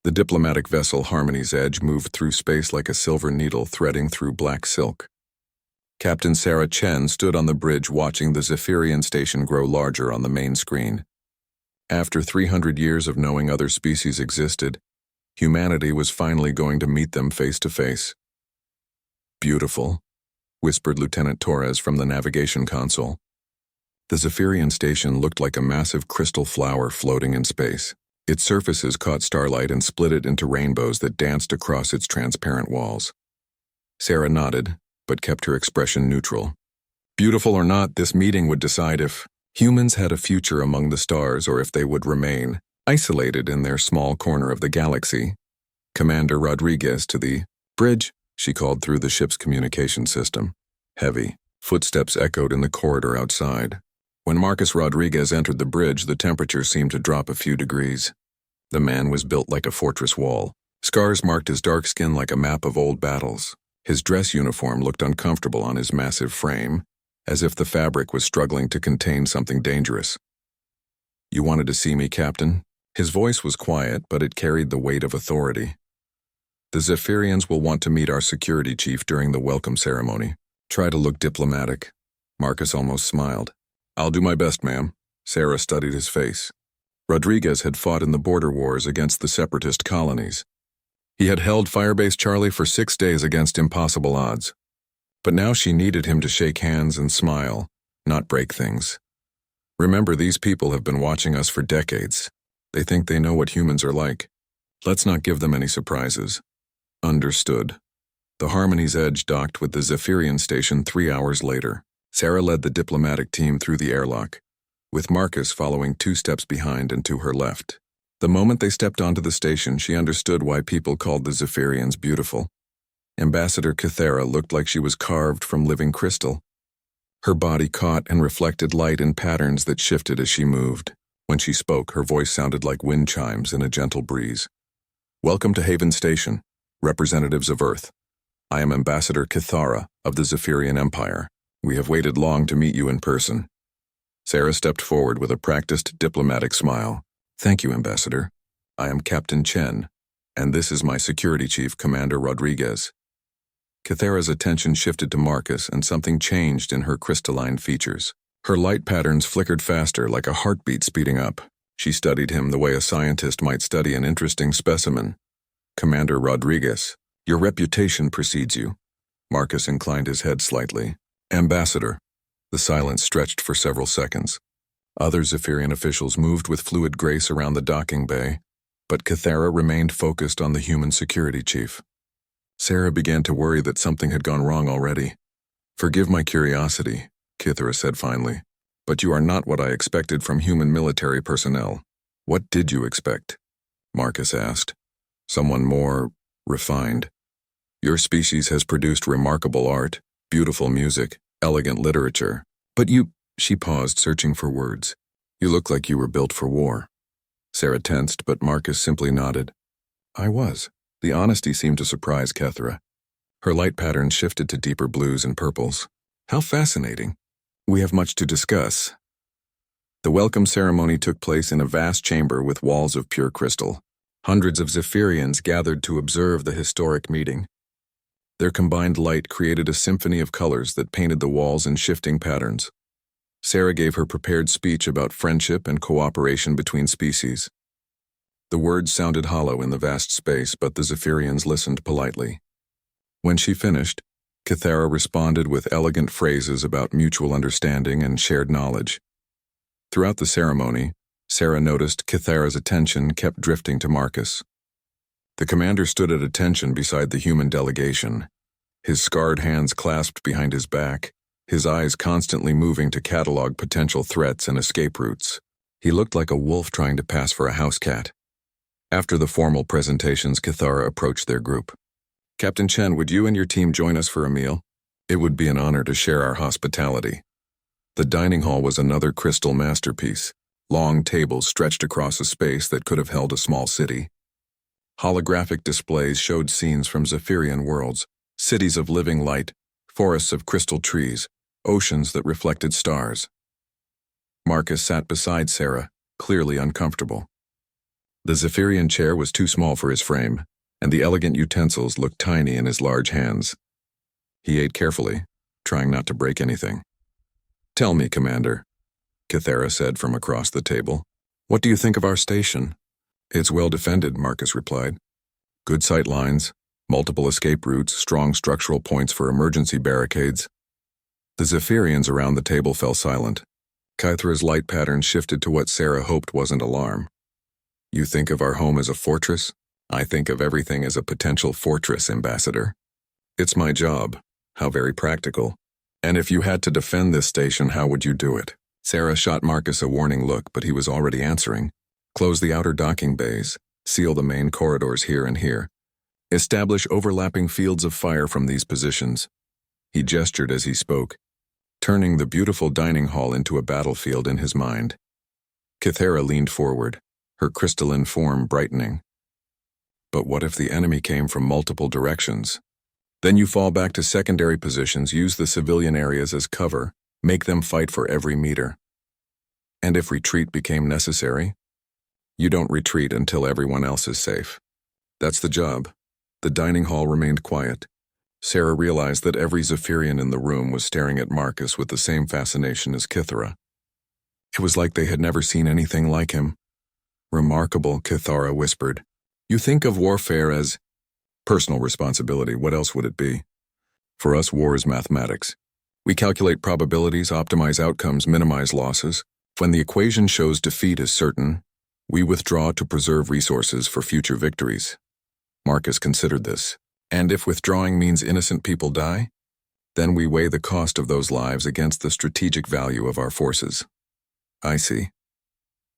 The diplomatic vessel Harmony's Edge moved through space like a silver needle threading through black silk. Captain Sarah Chen stood on the bridge watching the Zephyrian station grow larger on the main screen. After 300 years of knowing other species existed, humanity was finally going to meet them face to face. "Beautiful," whispered Lieutenant Torres from the navigation console. The Zephyrian station looked like a massive crystal flower floating in space. Its surfaces caught starlight and split it into rainbows that danced across its transparent walls. Sarah nodded, but kept her expression neutral. Beautiful or not, this meeting would decide if humans had a future among the stars or if they would remain isolated in their small corner of the galaxy. Commander Rodriguez to the bridge, she called through the ship's communication system. Heavy footsteps echoed in the corridor outside. When Marcus Rodriguez entered the bridge, the temperature seemed to drop a few degrees. The man was built like a fortress wall. Scars marked his dark skin like a map of old battles. His dress uniform looked uncomfortable on his massive frame, as if the fabric was struggling to contain something dangerous. "You wanted to see me, Captain?" His voice was quiet, but it carried the weight of authority. "The Zephyrians will want to meet our security chief during the welcome ceremony. Try to look diplomatic." Marcus almost smiled. "I'll do my best, ma'am." Sarah studied his face. Rodriguez had fought in the border wars against the separatist colonies. He had held Firebase Charlie for 6 days against impossible odds. But now she needed him to shake hands and smile, not break things. "Remember, these people have been watching us for decades. They think they know what humans are like. Let's not give them any surprises." Understood. The Harmony's Edge docked with the Zephyrian station 3 hours later. Sarah led the diplomatic team through the airlock, with Marcus following 2 steps behind and to her left. The moment they stepped onto the station, she understood why people called the Zephyrians beautiful. Ambassador Kythera looked like she was carved from living crystal. Her body caught and reflected light in patterns that shifted as she moved. When she spoke, her voice sounded like wind chimes in a gentle breeze. "Welcome to Haven Station, representatives of Earth. I am Ambassador Kythera of the Zephyrian Empire. We have waited long to meet you in person." Sarah stepped forward with a practiced diplomatic smile. "Thank you, Ambassador. I am Captain Chen, and this is my security chief, Commander Rodriguez." Kythera's attention shifted to Marcus, and something changed in her crystalline features. Her light patterns flickered faster, like a heartbeat speeding up. She studied him the way a scientist might study an interesting specimen. "Commander Rodriguez, your reputation precedes you." Marcus inclined his head slightly. "Ambassador." The silence stretched for several seconds. Other Zephyrian officials moved with fluid grace around the docking bay, but Kythera remained focused on the human security chief. Sarah began to worry that something had gone wrong already. "Forgive my curiosity," Kythera said finally, "but you are not what I expected from human military personnel." "What did you expect?" Marcus asked. "Someone more refined. Your species has produced remarkable art, beautiful music, elegant literature. But you—" She paused, searching for words. "You look like you were built for war." Sarah tensed, but Marcus simply nodded. "I was." The honesty seemed to surprise Kythera. Her light patterns shifted to deeper blues and purples. "How fascinating. We have much to discuss." The welcome ceremony took place in a vast chamber with walls of pure crystal. Hundreds of Zephyrians gathered to observe the historic meeting. Their combined light created a symphony of colors that painted the walls in shifting patterns. Sarah gave her prepared speech about friendship and cooperation between species. The words sounded hollow in the vast space, but the Zephyrians listened politely. When she finished, Kythera responded with elegant phrases about mutual understanding and shared knowledge. Throughout the ceremony, Sarah noticed Kythera's attention kept drifting to Marcus. The commander stood at attention beside the human delegation, his scarred hands clasped behind his back, his eyes constantly moving to catalog potential threats and escape routes. He looked like a wolf trying to pass for a house cat. After the formal presentations, Kythera approached their group. "Captain Chen, would you and your team join us for a meal? It would be an honor to share our hospitality." The dining hall was another crystal masterpiece. Long tables stretched across a space that could have held a small city. Holographic displays showed scenes from Zephyrian worlds, cities of living light, forests of crystal trees, oceans that reflected stars. Marcus sat beside Sarah, clearly uncomfortable. The Zephyrian chair was too small for his frame, and the elegant utensils looked tiny in his large hands. He ate carefully, trying not to break anything. "Tell me, Commander," Kythera said from across the table. "What do you think of our station?" "It's well defended," Marcus replied. "Good sight lines, multiple escape routes, strong structural points for emergency barricades." The Zephyrians around the table fell silent. Kythera's light pattern shifted to what Sarah hoped wasn't alarm. "You think of our home as a fortress? I think of everything as a potential fortress, Ambassador. It's my job. How very practical. And if you had to defend this station, how would you do it?" Sarah shot Marcus a warning look, but he was already answering. "Close the outer docking bays. Seal the main corridors here and here. Establish overlapping fields of fire from these positions." He gestured as he spoke, turning the beautiful dining hall into a battlefield in his mind. Kythera leaned forward, her crystalline form brightening. "But what if the enemy came from multiple directions? Then you fall back to secondary positions, use the civilian areas as cover, make them fight for every meter. And if retreat became necessary? You don't retreat until everyone else is safe. That's the job." The dining hall remained quiet. Sarah realized that every Zephyrian in the room was staring at Marcus with the same fascination as Kythera. It was like they had never seen anything like him. "Remarkable," Kythera whispered. "You think of warfare as personal responsibility. What else would it be? For us, war is mathematics. We calculate probabilities, optimize outcomes, minimize losses. When the equation shows defeat is certain, we withdraw to preserve resources for future victories." Marcus considered this. "And if withdrawing means innocent people die? Then we weigh the cost of those lives against the strategic value of our forces." "I see."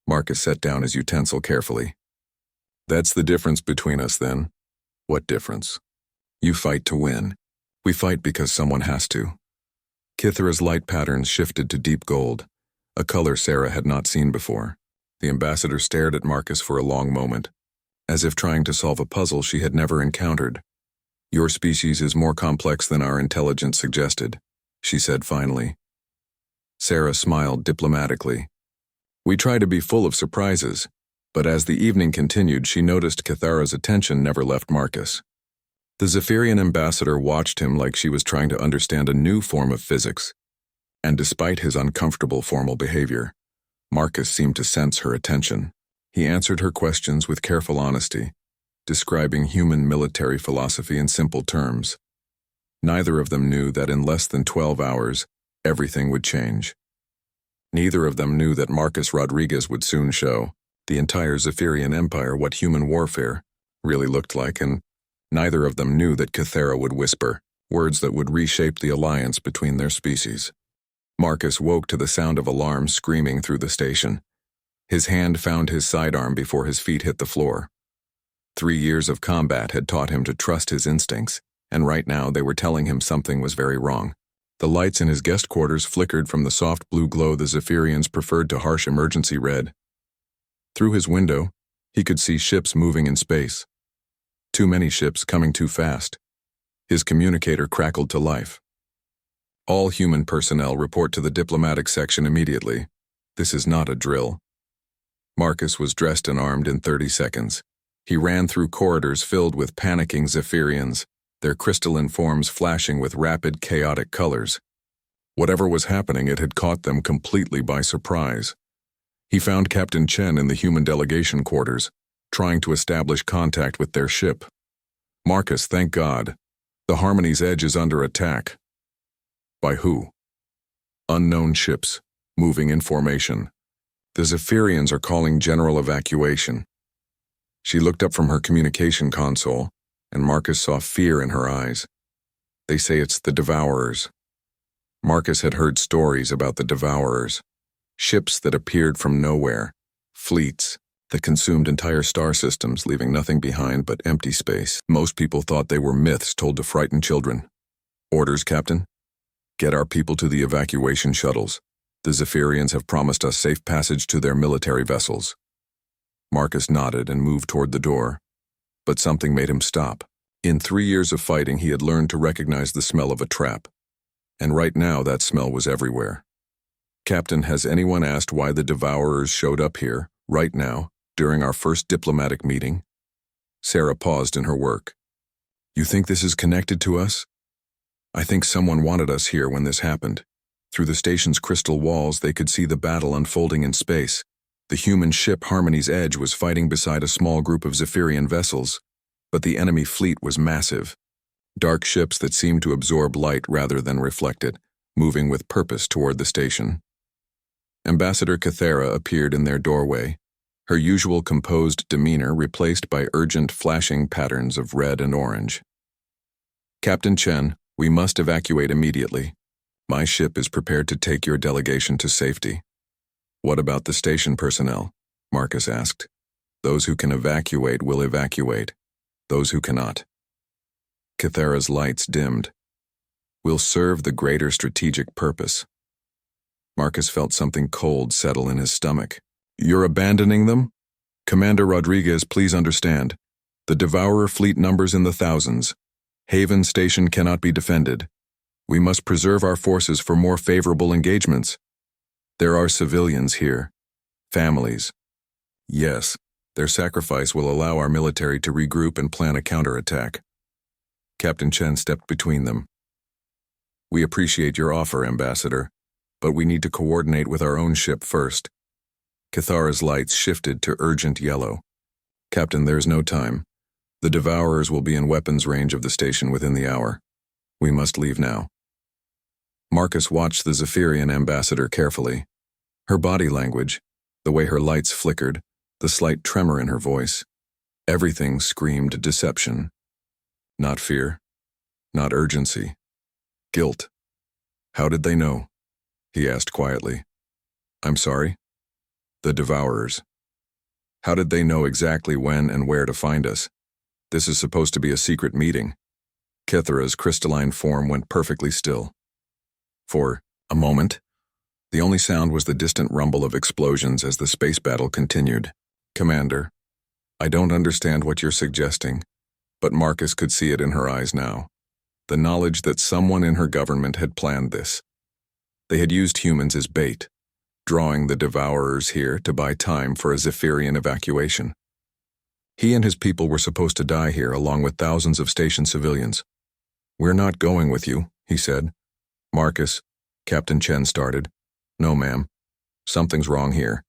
Marcus set down his utensil carefully. "That's the difference between us then." "What difference?" "You fight to win. We fight because someone has to." Kythera's light patterns shifted to deep gold, a color Sarah had not seen before. The ambassador stared at Marcus for a long moment, as if trying to solve a puzzle she had never encountered. "Your species is more complex than our intelligence suggested," she said finally. Sarah smiled diplomatically. "We try to be full of surprises," but as the evening continued, she noticed Kythera's attention never left Marcus. The Zephyrian ambassador watched him like she was trying to understand a new form of physics, and despite his uncomfortable formal behavior, Marcus seemed to sense her attention. He answered her questions with careful honesty, describing human military philosophy in simple terms. Neither of them knew that in less than 12 hours, everything would change. Neither of them knew that Marcus Rodriguez would soon show the entire Zephyrian Empire what human warfare really looked like, and neither of them knew that Kythera would whisper words that would reshape the alliance between their species. Marcus woke to the sound of alarms screaming through the station. His hand found his sidearm before his feet hit the floor. 3 years of combat had taught him to trust his instincts, and right now they were telling him something was very wrong. The lights in his guest quarters flickered from the soft blue glow the Zephyrians preferred to harsh emergency red. Through his window, he could see ships moving in space. Too many ships coming too fast. His communicator crackled to life. "All human personnel report to the diplomatic section immediately. This is not a drill." Marcus was dressed and armed in 30 seconds. He ran through corridors filled with panicking Zephyrians, their crystalline forms flashing with rapid, chaotic colors. Whatever was happening, it had caught them completely by surprise. He found Captain Chen in the human delegation quarters, trying to establish contact with their ship. "Marcus, thank God. The Harmony's Edge is under attack." "By who?" "Unknown ships, moving in formation. The Zephyrians are calling general evacuation." She looked up from her communication console, and Marcus saw fear in her eyes. "They say it's the Devourers." Marcus had heard stories about the Devourers, ships that appeared from nowhere, fleets that consumed entire star systems, leaving nothing behind but empty space. Most people thought they were myths told to frighten children. "Orders, Captain? Get our people to the evacuation shuttles. The Zephyrians have promised us safe passage to their military vessels." Marcus nodded and moved toward the door, but something made him stop. In 3 years of fighting, he had learned to recognize the smell of a trap, and right now that smell was everywhere. "Captain, has anyone asked why the Devourers showed up here, right now?" during our first diplomatic meeting. Sarah paused in her work. You think this is connected to us? I think someone wanted us here when this happened. Through the station's crystal walls, they could see the battle unfolding in space. The human ship Harmony's Edge was fighting beside a small group of Zephyrian vessels, but the enemy fleet was massive. Dark ships that seemed to absorb light rather than reflect it, moving with purpose toward the station. Ambassador Kythera appeared in their doorway, her usual composed demeanor replaced by urgent flashing patterns of red and orange. Captain Chen, we must evacuate immediately. My ship is prepared to take your delegation to safety. What about the station personnel? Marcus asked. Those who can evacuate will evacuate. Those who cannot. Kythera's lights dimmed. We'll serve the greater strategic purpose. Marcus felt something cold settle in his stomach. You're abandoning them? Commander Rodriguez, please understand. The Devourer fleet numbers in the thousands. Haven Station cannot be defended. We must preserve our forces for more favorable engagements. There are civilians here. Families. Yes, their sacrifice will allow our military to regroup and plan a counterattack. Captain Chen stepped between them. We appreciate your offer, Ambassador, but we need to coordinate with our own ship first. Kythera's lights shifted to urgent yellow. Captain, there's no time. The Devourers will be in weapons range of the station within the hour. We must leave now. Marcus watched the Zephyrian ambassador carefully. Her body language, the way her lights flickered, the slight tremor in her voice. Everything screamed deception. Not fear. Not urgency. Guilt. How did they know? He asked quietly. I'm sorry? The Devourers. How did they know exactly when and where to find us? This is supposed to be a secret meeting. Kythera's crystalline form went perfectly still. For a moment, the only sound was the distant rumble of explosions as the space battle continued. Commander, I don't understand what you're suggesting, but Marcus could see it in her eyes now. The knowledge that someone in her government had planned this. They had used humans as bait, drawing the Devourers here to buy time for a Zephyrian evacuation. He and his people were supposed to die here along with thousands of station civilians. We're not going with you, he said. Marcus, Captain Chen started. No, ma'am. Something's wrong here.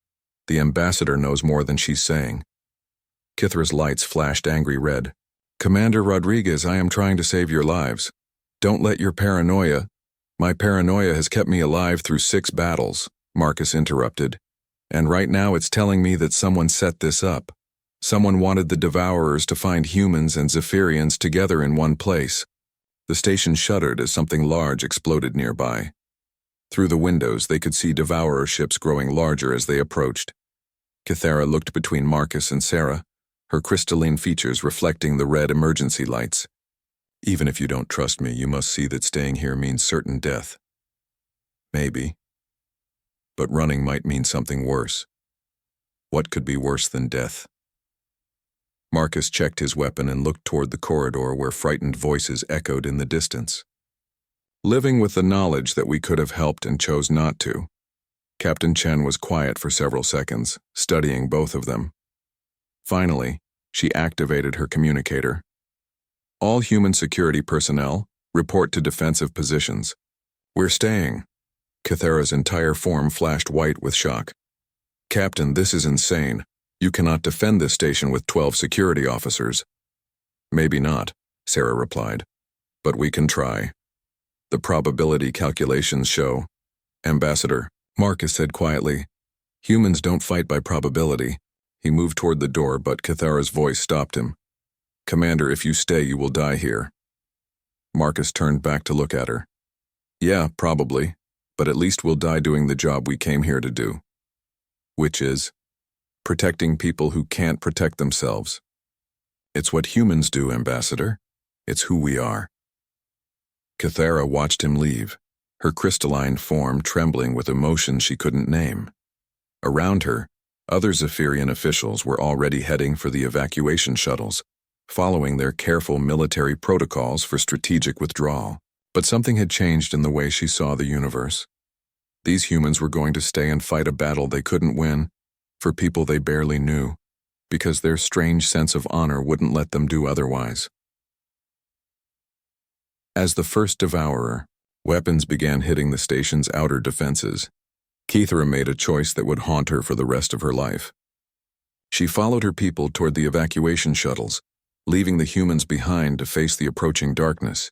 The ambassador knows more than she's saying. Kythera's lights flashed angry red. Commander Rodriguez, I am trying to save your lives. Don't let your paranoia. My paranoia has kept me alive through 6 battles, Marcus interrupted. And right now it's telling me that someone set this up. Someone wanted the Devourers to find humans and Zephyrians together in one place. The station shuddered as something large exploded nearby. Through the windows, they could see Devourer ships growing larger as they approached. Kythera looked between Marcus and Sarah, her crystalline features reflecting the red emergency lights. Even if you don't trust me, you must see that staying here means certain death. Maybe. But running might mean something worse. What could be worse than death? Marcus checked his weapon and looked toward the corridor where frightened voices echoed in the distance. Living with the knowledge that we could have helped and chose not to, Captain Chen was quiet for several seconds, studying both of them. Finally, she activated her communicator. All human security personnel, report to defensive positions. We're staying. Kythera's entire form flashed white with shock. Captain, this is insane. You cannot defend this station with 12 security officers. Maybe not, Sarah replied. But we can try. The probability calculations show. Ambassador, Marcus said quietly. Humans don't fight by probability. He moved toward the door, but Kythera's voice stopped him. Commander, if you stay, you will die here. Marcus turned back to look at her. Yeah, probably, but at least we'll die doing the job we came here to do. Which is protecting people who can't protect themselves. It's what humans do, Ambassador. It's who we are. Kythera watched him leave, her crystalline form trembling with emotion she couldn't name. Around her, other Zephyrian officials were already heading for the evacuation shuttles, following their careful military protocols for strategic withdrawal. But something had changed in the way she saw the universe. These humans were going to stay and fight a battle they couldn't win, for people they barely knew. because their strange sense of honor wouldn't let them do otherwise. As the first devourer, weapons began hitting the station's outer defenses. Kithara made a choice that would haunt her for the rest of her life. She followed her people toward the evacuation shuttles, leaving the humans behind to face the approaching darkness.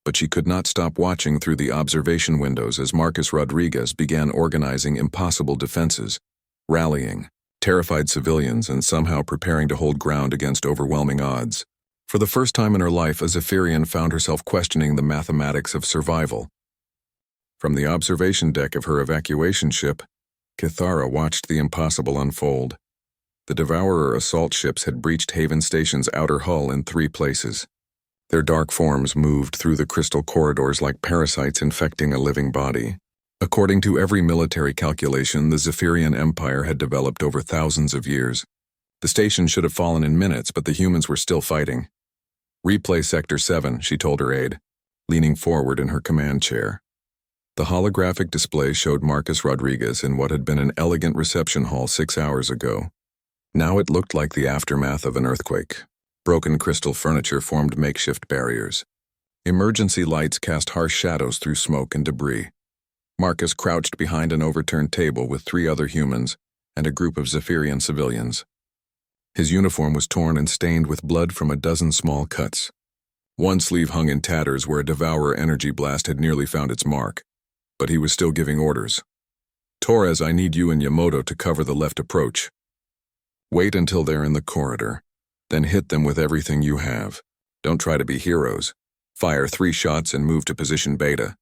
But she could not stop watching through the observation windows as Marcus Rodriguez began organizing impossible defenses, rallying terrified civilians and somehow preparing to hold ground against overwhelming odds. For the first time in her life, a Zephyrian found herself questioning the mathematics of survival. From the observation deck of her evacuation ship, Kithara watched the impossible unfold. The Devourer assault ships had breached Haven Station's outer hull in 3 places. Their dark forms moved through the crystal corridors like parasites infecting a living body. According to every military calculation, the Zephyrian Empire had developed over thousands of years. The station should have fallen in minutes, but the humans were still fighting. "Replay Sector 7, she told her aide, leaning forward in her command chair. The holographic display showed Marcus Rodriguez in what had been an elegant reception hall 6 hours ago. Now it looked like the aftermath of an earthquake. Broken crystal furniture formed makeshift barriers. Emergency lights cast harsh shadows through smoke and debris. Marcus crouched behind an overturned table with 3 other humans and a group of Zephyrian civilians. His uniform was torn and stained with blood from a dozen small cuts. One sleeve hung in tatters where a Devourer energy blast had nearly found its mark, but he was still giving orders. "Torres, I need you and Yamato to cover the left approach. Wait until they're in the corridor, then hit them with everything you have. Don't try to be heroes. Fire 3 shots and move to position Beta."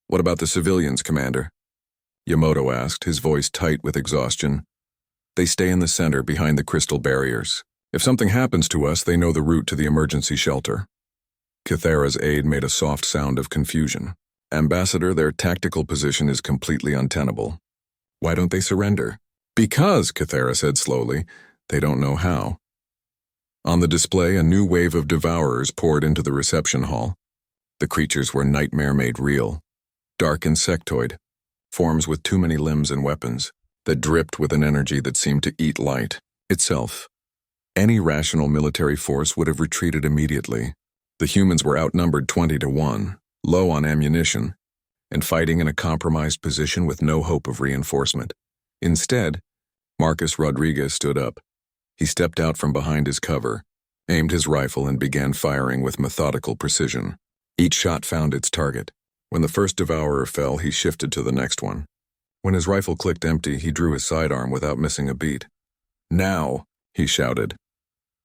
"What about the civilians, Commander?" Yamato asked, his voice tight with exhaustion. "They stay in the center behind the crystal barriers. If something happens to us, they know the route to the emergency shelter." Kithara's aide made a soft sound of confusion. "Ambassador, their tactical position is completely untenable. Why don't they surrender?" "Because," Kithara said slowly, "they don't know how." On the display, a new wave of Devourers poured into the reception hall. The creatures were nightmare made real. Dark insectoid, forms with too many limbs and weapons, that dripped with an energy that seemed to eat light itself. Any rational military force would have retreated immediately. The humans were outnumbered 20-1, low on ammunition, and fighting in a compromised position with no hope of reinforcement. Instead, Marcus Rodriguez stood up. He stepped out from behind his cover, aimed his rifle and began firing with methodical precision. Each shot found its target. When the first Devourer fell, he shifted to the next one. When his rifle clicked empty, he drew his sidearm without missing a beat. "Now!" he shouted.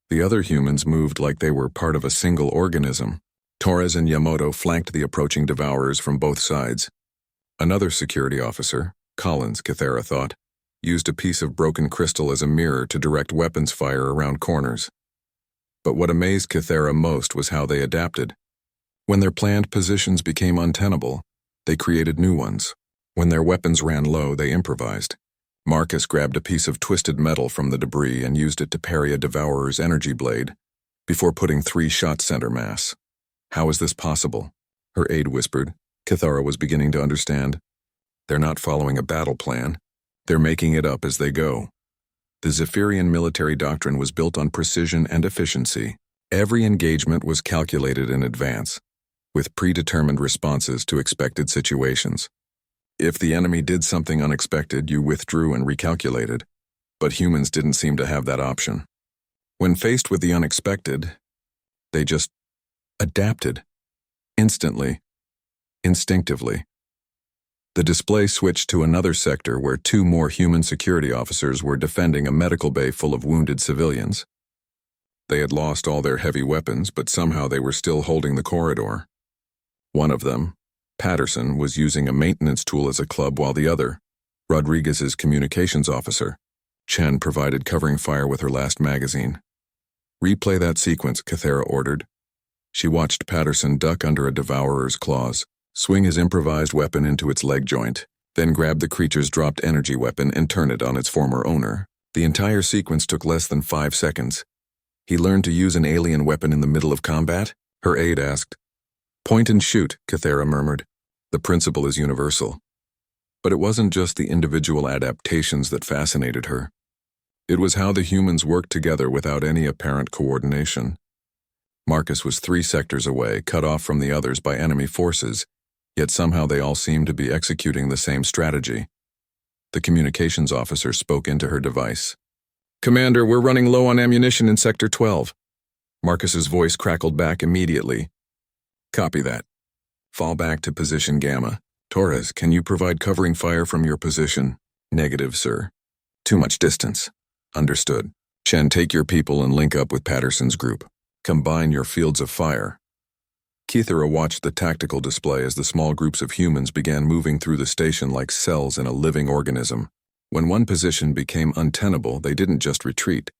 The other humans moved like they were part of a single organism. Torres and Yamato flanked the approaching Devourers from both sides. Another security officer, Collins, Kithara thought, used a piece of broken crystal as a mirror to direct weapons fire around corners. But what amazed Kithara most was how they adapted. When their planned positions became untenable, they created new ones. When their weapons ran low, they improvised. Marcus grabbed a piece of twisted metal from the debris and used it to parry a Devourer's energy blade, before putting 3 shots center mass. "How is this possible?" her aide whispered. Kithara was beginning to understand. "They're not following a battle plan. They're making it up as they go." The Zephyrian military doctrine was built on precision and efficiency. Every engagement was calculated in advance, with predetermined responses to expected situations. If the enemy did something unexpected, you withdrew and recalculated, but humans didn't seem to have that option. When faced with the unexpected, they just adapted. Instantly, instinctively. The display switched to another sector where 2 more human security officers were defending a medical bay full of wounded civilians. They had lost all their heavy weapons, but somehow they were still holding the corridor. One of them, Patterson, was using a maintenance tool as a club, while the other, Rodriguez's communications officer, Chen, provided covering fire with her last magazine. "Replay that sequence," Kithara ordered. She watched Patterson duck under a Devourer's claws, swing his improvised weapon into its leg joint, then grab the creature's dropped energy weapon and turn it on its former owner. The entire sequence took less than 5 seconds. "He learned to use an alien weapon in the middle of combat?" her aide asked. "Point and shoot," Kithara murmured. "The principle is universal." But it wasn't just the individual adaptations that fascinated her. It was how the humans worked together without any apparent coordination. Marcus was 3 sectors away, cut off from the others by enemy forces, yet somehow they all seemed to be executing the same strategy. The communications officer spoke into her device. "Commander, we're running low on ammunition in Sector 12. Marcus's voice crackled back immediately. "Copy that. Fall back to position Gamma. Torres, can you provide covering fire from your position?" "Negative, sir. Too much distance." "Understood. Chen, take your people and link up with Patterson's group. Combine your fields of fire." Kithara watched the tactical display as the small groups of humans began moving through the station like cells in a living organism. When one position became untenable, they didn't just retreat.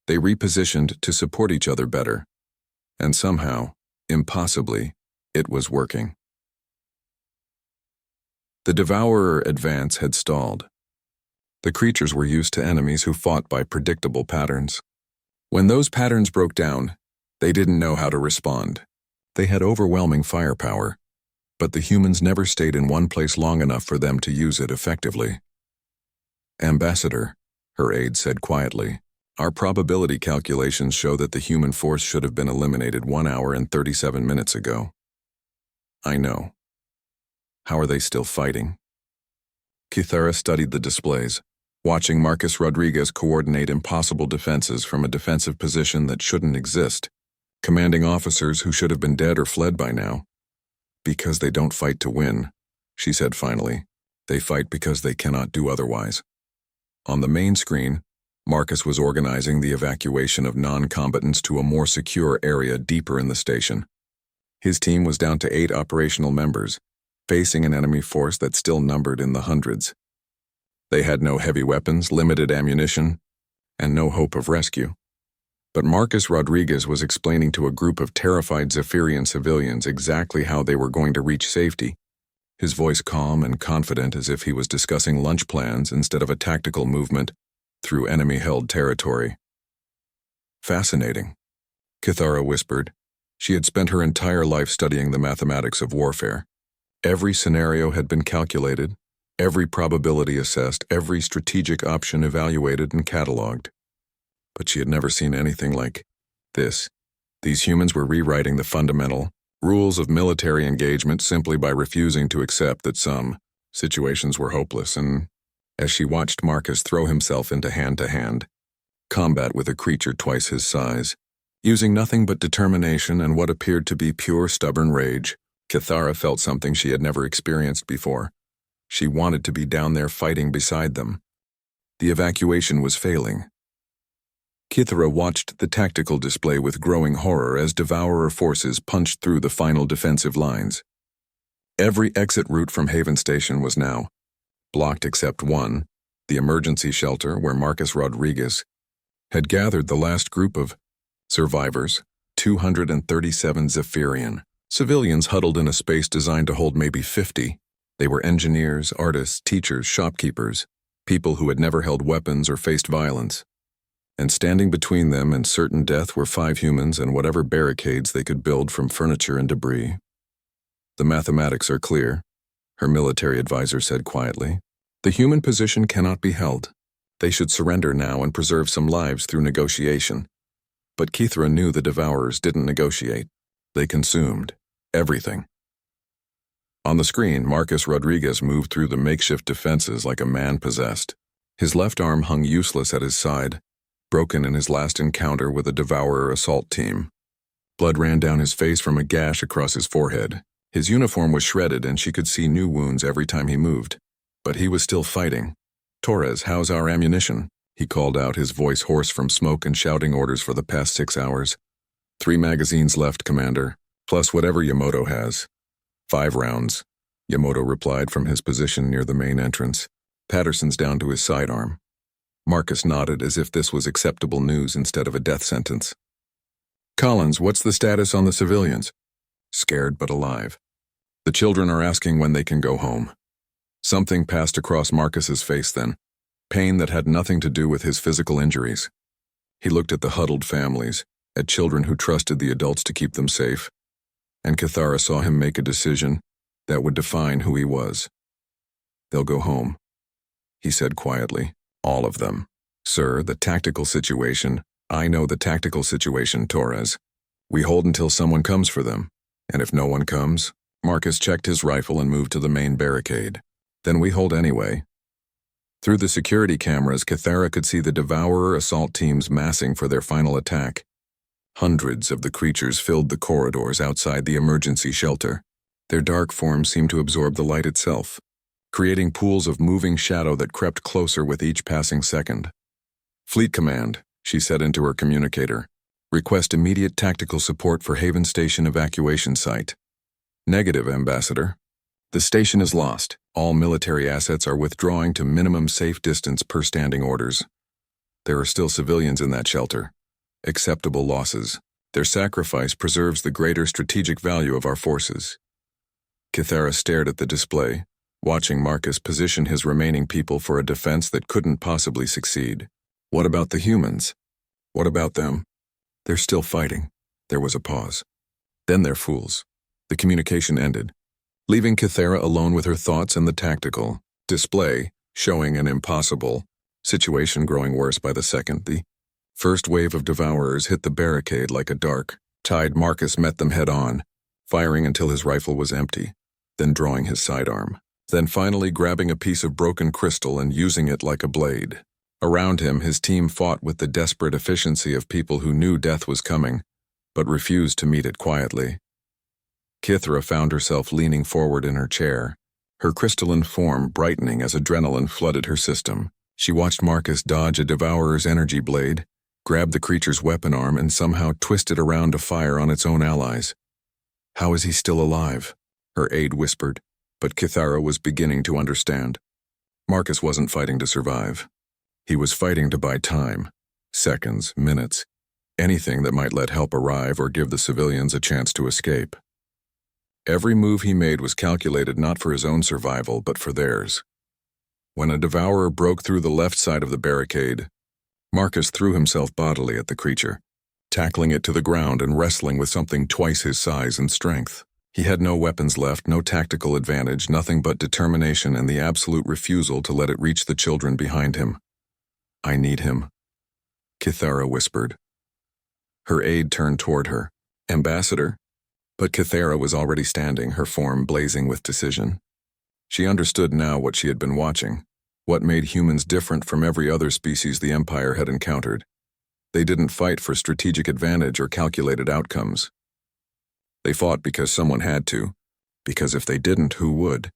They repositioned to support each other better. And somehow, impossibly, it was working. The Devourer advance had stalled. The creatures were used to enemies who fought by predictable patterns. When those patterns broke down, they didn't know how to respond. They had overwhelming firepower, but the humans never stayed in one place long enough for them to use it effectively. "Ambassador," her aide said quietly, "our probability calculations show that the human force should have been eliminated 1 hour and 37 minutes ago." "I know. How are they still fighting?" Kithara studied the displays, watching Marcus Rodriguez coordinate impossible defenses from a defensive position that shouldn't exist, commanding officers who should have been dead or fled by now. "Because they don't fight to win," she said finally. "They fight because they cannot do otherwise." On the main screen, Marcus was organizing the evacuation of non-combatants to a more secure area deeper in the station. His team was down to 8 operational members, facing an enemy force that still numbered in the hundreds. They had no heavy weapons, limited ammunition, and no hope of rescue. But Marcus Rodriguez was explaining to a group of terrified Zephyrian civilians exactly how they were going to reach safety, his voice calm and confident as if he was discussing lunch plans instead of a tactical movement through enemy-held territory. "Fascinating," Kithara whispered. She had spent her entire life studying the mathematics of warfare. Every scenario had been calculated, every probability assessed, every strategic option evaluated and catalogued. But she had never seen anything like this. These humans were rewriting the fundamental rules of military engagement simply by refusing to accept that some situations were hopeless, and as she watched Marcus throw himself into hand-to-hand combat with a creature twice his size, using nothing but determination and what appeared to be pure stubborn rage, Kithara felt something she had never experienced before. She wanted to be down there fighting beside them. The evacuation was failing. Kithara watched the tactical display with growing horror as Devourer forces punched through the final defensive lines. Every exit route from Haven Station was now blocked except one, the emergency shelter where Marcus Rodriguez had gathered the last group of survivors, 237 Zephyrian civilians huddled in a space designed to hold maybe 50. They were engineers, artists, teachers, shopkeepers, people who had never held weapons or faced violence. And standing between them and certain death were 5 humans and whatever barricades they could build from furniture and debris. "The mathematics are clear," her military advisor said quietly. "The human position cannot be held. They should surrender now and preserve some lives through negotiation." But Kithara knew the Devourers didn't negotiate. They consumed everything. On the screen, Marcus Rodriguez moved through the makeshift defenses like a man possessed. His left arm hung useless at his side, broken in his last encounter with a Devourer assault team. Blood ran down his face from a gash across his forehead. His uniform was shredded and she could see new wounds every time he moved. But he was still fighting. "Torres, how's our ammunition?" he called out, his voice hoarse from smoke and shouting orders for the past 6 hours. 3 magazines left, Commander, plus whatever Yamato has. 5 rounds, Yamato replied from his position near the main entrance. Patterson's down to his sidearm. Marcus nodded as if this was acceptable news instead of a death sentence. "Collins, what's the status on the civilians?" "Scared but alive. The children are asking when they can go home." Something passed across Marcus's face then, pain that had nothing to do with his physical injuries. He looked at the huddled families, at children who trusted the adults to keep them safe, and Kithara saw him make a decision that would define who he was. "They'll go home," he said quietly. "All of them." Sir, the tactical situation. I know the tactical situation, Torres. We hold until someone comes for them. And if no one comes, Marcus checked his rifle and moved to the main barricade. Then we hold anyway. Through the security cameras, Kythera could see the Devourer assault teams massing for their final attack. Hundreds of the creatures filled the corridors outside the emergency shelter. Their dark forms seemed to absorb the light itself, creating pools of moving shadow that crept closer with each passing second. Fleet Command, she said into her communicator. Request immediate tactical support for Haven Station evacuation site. Negative, Ambassador. The station is lost. All military assets are withdrawing to minimum safe distance per standing orders. There are still civilians in that shelter. Acceptable losses. Their sacrifice preserves the greater strategic value of our forces. Kythera stared at the display, watching Marcus position his remaining people for a defense that couldn't possibly succeed. What about the humans? What about them? They're still fighting. There was a pause. Then they're fools. The communication ended, leaving Kythera alone with her thoughts and the tactical display, showing an impossible situation growing worse by the second. The first wave of Devourers hit the barricade like a dark tide. Marcus met them head-on, firing until his rifle was empty, then drawing his sidearm, then finally grabbing a piece of broken crystal and using it like a blade. Around him, his team fought with the desperate efficiency of people who knew death was coming, but refused to meet it quietly. Kythera found herself leaning forward in her chair, her crystalline form brightening as adrenaline flooded her system. She watched Marcus dodge a Devourer's energy blade, grab the creature's weapon arm, and somehow twist it around to fire on its own allies. How is he still alive? Her aide whispered, but Kythera was beginning to understand. Marcus wasn't fighting to survive. He was fighting to buy time, seconds, minutes, anything that might let help arrive or give the civilians a chance to escape. Every move he made was calculated not for his own survival, but for theirs. When a Devourer broke through the left side of the barricade, Marcus threw himself bodily at the creature, tackling it to the ground and wrestling with something twice his size and strength. He had no weapons left, no tactical advantage, nothing but determination and the absolute refusal to let it reach the children behind him. I need him, Kythera whispered. Her aide turned toward her. Ambassador? But Kythera was already standing, her form blazing with decision. She understood now what she had been watching, what made humans different from every other species the Empire had encountered. They didn't fight for strategic advantage or calculated outcomes. They fought because someone had to, because if they didn't, who would?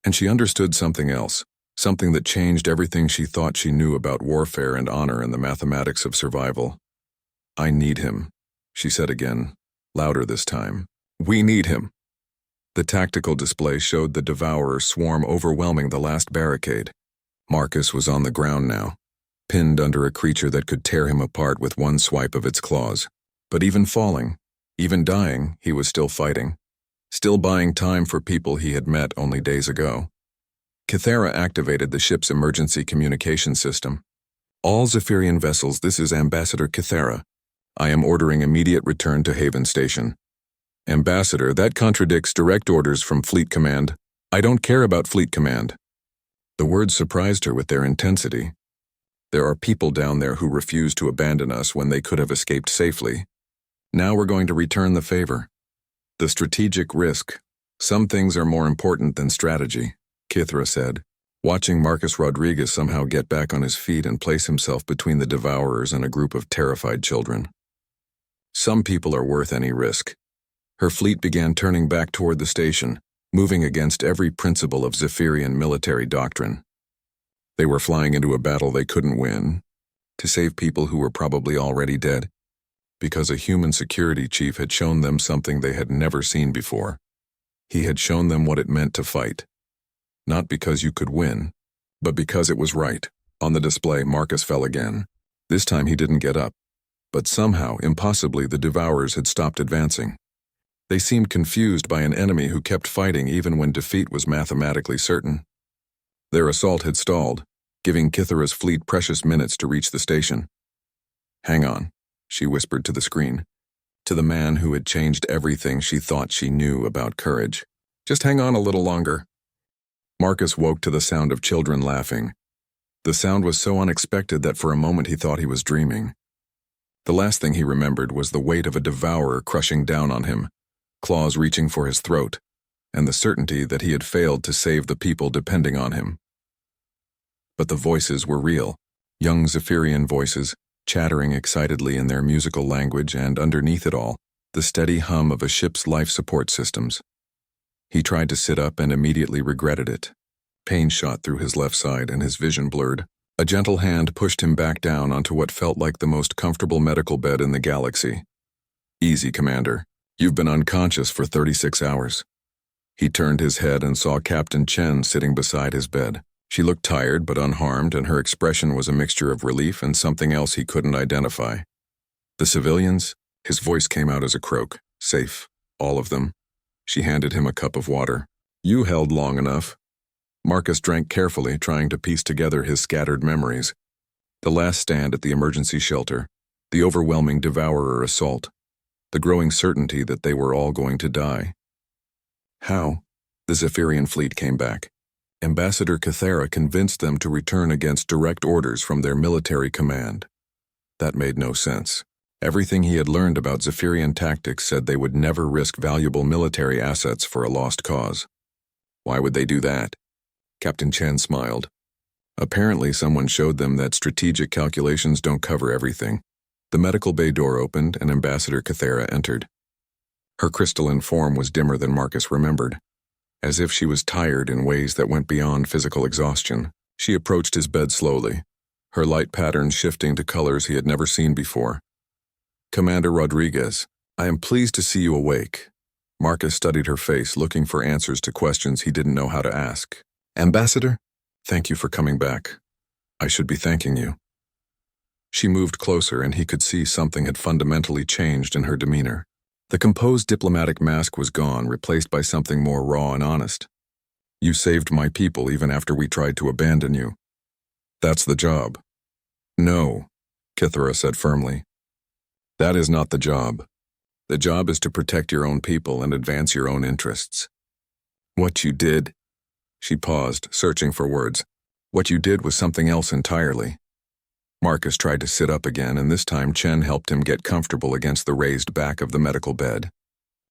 And she understood something else, something that changed everything she thought she knew about warfare and honor and the mathematics of survival. I need him, she said again, louder this time. We need him. The tactical display showed the Devourer swarm overwhelming the last barricade. Marcus was on the ground now, pinned under a creature that could tear him apart with one swipe of its claws. But even falling, even dying, he was still fighting, still buying time for people he had met only days ago. Kythera activated the ship's emergency communication system. All Zephyrian vessels, this is Ambassador Kythera. I am ordering immediate return to Haven Station. Ambassador, that contradicts direct orders from Fleet Command. I don't care about Fleet Command. The words surprised her with their intensity. There are people down there who refuse to abandon us when they could have escaped safely. Now we're going to return the favor. The strategic risk. Some things are more important than strategy, Kythera said, watching Marcus Rodriguez somehow get back on his feet and place himself between the Devourers and a group of terrified children. Some people are worth any risk. Her fleet began turning back toward the station, moving against every principle of Zephyrian military doctrine. They were flying into a battle they couldn't win, to save people who were probably already dead, because a human security chief had shown them something they had never seen before. He had shown them what it meant to fight. Not because you could win, but because it was right. On the display, Marcus fell again. This time he didn't get up, but somehow, impossibly, the Devourers had stopped advancing. They seemed confused by an enemy who kept fighting even when defeat was mathematically certain. Their assault had stalled, giving Kythera's fleet precious minutes to reach the station. Hang on, she whispered to the screen, to the man who had changed everything she thought she knew about courage. Just hang on a little longer. Marcus woke to the sound of children laughing. The sound was so unexpected that for a moment he thought he was dreaming. The last thing he remembered was the weight of a devourer crushing down on him, claws reaching for his throat, and the certainty that he had failed to save the people depending on him. But the voices were real, young Zephyrian voices, chattering excitedly in their musical language, and underneath it all, the steady hum of a ship's life support systems. He tried to sit up and immediately regretted it. Pain shot through his left side and his vision blurred. A gentle hand pushed him back down onto what felt like the most comfortable medical bed in the galaxy. "Easy, Commander. You've been unconscious for 36 hours. He turned his head and saw Captain Chen sitting beside his bed. She looked tired but unharmed, and her expression was a mixture of relief and something else he couldn't identify. "The civilians?" His voice came out as a croak. "Safe. All of them." She handed him a cup of water. "You held long enough." Marcus drank carefully, trying to piece together his scattered memories. The last stand at the emergency shelter, the overwhelming devourer assault, the growing certainty that they were all going to die. How? The Zephyrian fleet came back. Ambassador Kythera convinced them to return against direct orders from their military command. That made no sense. Everything he had learned about Zephyrian tactics said they would never risk valuable military assets for a lost cause. Why would they do that? Captain Chen smiled. Apparently someone showed them that strategic calculations don't cover everything. The medical bay door opened and Ambassador Kythera entered. Her crystalline form was dimmer than Marcus remembered. As if she was tired in ways that went beyond physical exhaustion, she approached his bed slowly, her light patterns shifting to colors he had never seen before. "Commander Rodriguez, I am pleased to see you awake." Marcus studied her face, looking for answers to questions he didn't know how to ask. "Ambassador, thank you for coming back. I should be thanking you." She moved closer, and he could see something had fundamentally changed in her demeanor. The composed diplomatic mask was gone, replaced by something more raw and honest. "You saved my people even after we tried to abandon you. That's the job." "No," Kythera said firmly. "That is not the job. The job is to protect your own people and advance your own interests. What you did..." She paused, searching for words. "What you did was something else entirely." Marcus tried to sit up again, and this time Chen helped him get comfortable against the raised back of the medical bed.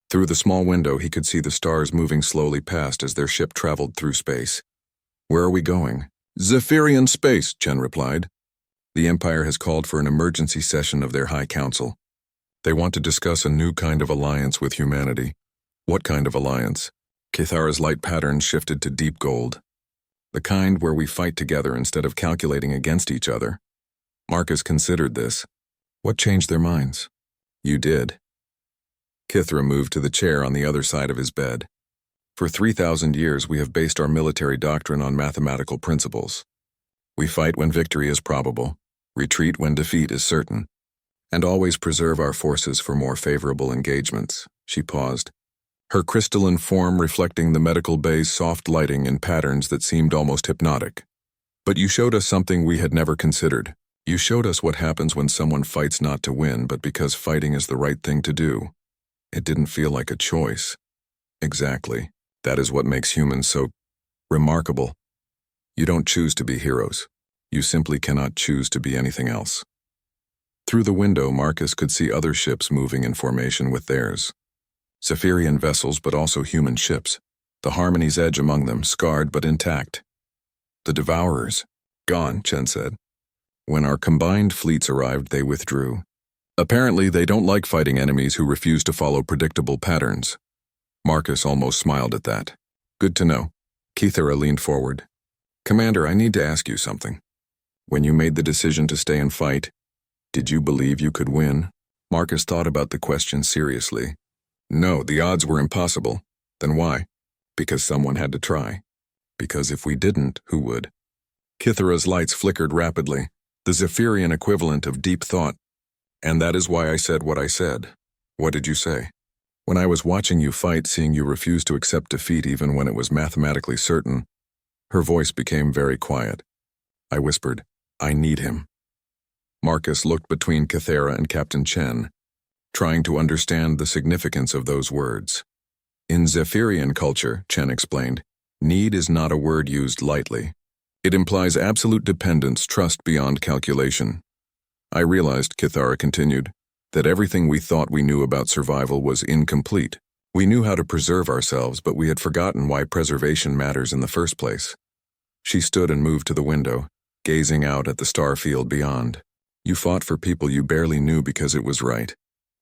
Through the small window he could see the stars moving slowly past as their ship traveled through space. "Where are we going?" "Zephyrian space," Chen replied. "The Empire has called for an emergency session of their High Council. They want to discuss a new kind of alliance with humanity." "What kind of alliance?" Kythera's light patterns shifted to deep gold. "The kind where we fight together instead of calculating against each other." Marcus considered this. "What changed their minds?" "You did." Kythera moved to the chair on the other side of his bed. "For 3,000 years we have based our military doctrine on mathematical principles. We fight when victory is probable, retreat when defeat is certain, and always preserve our forces for more favorable engagements." She paused, her crystalline form reflecting the medical bay's soft lighting in patterns that seemed almost hypnotic. "But you showed us something we had never considered. You showed us what happens when someone fights not to win, but because fighting is the right thing to do. It didn't feel like a choice." "Exactly. That is what makes humans so remarkable. You don't choose to be heroes. You simply cannot choose to be anything else." Through the window, Marcus could see other ships moving in formation with theirs. Zephyrian vessels, but also human ships. The Harmony's edge among them, scarred but intact. "The Devourers." "Gone," Chen said. "When our combined fleets arrived, they withdrew. Apparently, they don't like fighting enemies who refuse to follow predictable patterns." Marcus almost smiled at that. "Good to know." Kythera leaned forward. "Commander, I need to ask you something. When you made the decision to stay and fight, did you believe you could win?" Marcus thought about the question seriously. "No, the odds were impossible." "Then why?" "Because someone had to try." "Because if we didn't, who would?" Kythera's lights flickered rapidly, the Zephyrian equivalent of deep thought. "And that is why I said what I said." "What did you say?" "When I was watching you fight, seeing you refuse to accept defeat even when it was mathematically certain." Her voice became very quiet. I whispered, "I need him." Marcus looked between Kythera and Captain Chen, trying to understand the significance of those words. "In Zephyrian culture," Chen explained, "need is not a word used lightly. It implies absolute dependence, trust beyond calculation. I realized, Kithara continued, that everything we thought we knew about survival was incomplete. We knew how to preserve ourselves, but we had forgotten why preservation matters in the first place. She stood and moved to the window, gazing out at the star field beyond. You fought for people you barely knew because it was right.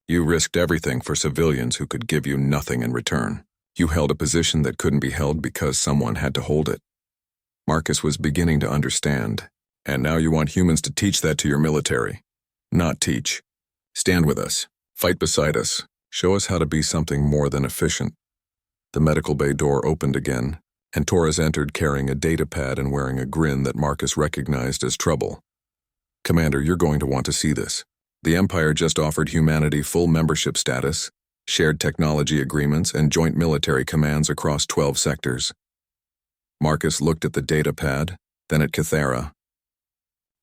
You risked everything for civilians who could give you nothing in return. You held a position that couldn't be held because someone had to hold it. Marcus was beginning to understand. And now you want humans to teach that to your military. Not teach. Stand with us. Fight beside us. Show us how to be something more than efficient. The medical bay door opened again, and Torres entered carrying a data pad and wearing a grin that Marcus recognized as trouble. Commander, you're going to want to see this. The Empire just offered humanity full membership status, shared technology agreements, and joint military commands across 12 sectors. Marcus looked at the data pad, then at Kithara.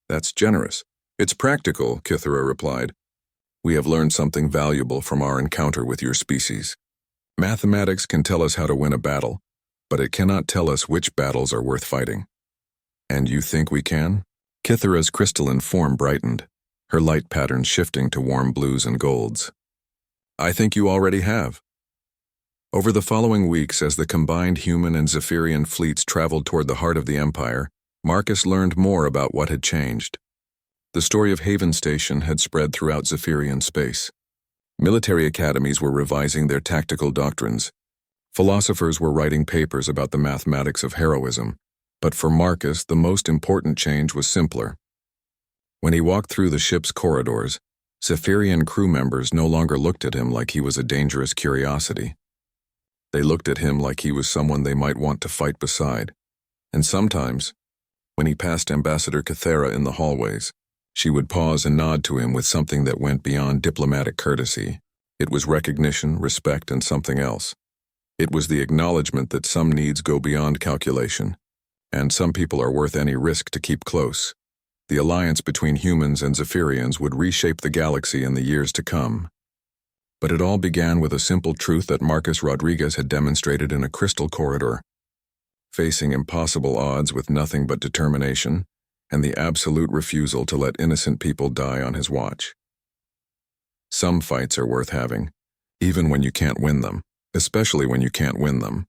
That's generous. It's practical, Kithara replied. We have learned something valuable from our encounter with your species. Mathematics can tell us how to win a battle, but it cannot tell us which battles are worth fighting. And you think we can? Kithara's crystalline form brightened, her light patterns shifting to warm blues and golds. I think you already have. Over the following weeks, as the combined human and Zephyrian fleets traveled toward the heart of the Empire, Marcus learned more about what had changed. The story of Haven Station had spread throughout Zephyrian space. Military academies were revising their tactical doctrines. Philosophers were writing papers about the mathematics of heroism. But for Marcus, the most important change was simpler. When he walked through the ship's corridors, Zephyrian crew members no longer looked at him like he was a dangerous curiosity. They looked at him like he was someone they might want to fight beside. And sometimes, when he passed Ambassador Kithara in the hallways, she would pause and nod to him with something that went beyond diplomatic courtesy. It was recognition, respect, and something else. It was the acknowledgement that some needs go beyond calculation, and some people are worth any risk to keep close. The alliance between humans and Zephyrians would reshape the galaxy in the years to come. But it all began with a simple truth that Marcus Rodriguez had demonstrated in a crystal corridor. Facing impossible odds with nothing but determination, and the absolute refusal to let innocent people die on his watch. Some fights are worth having, even when you can't win them, especially when you can't win them.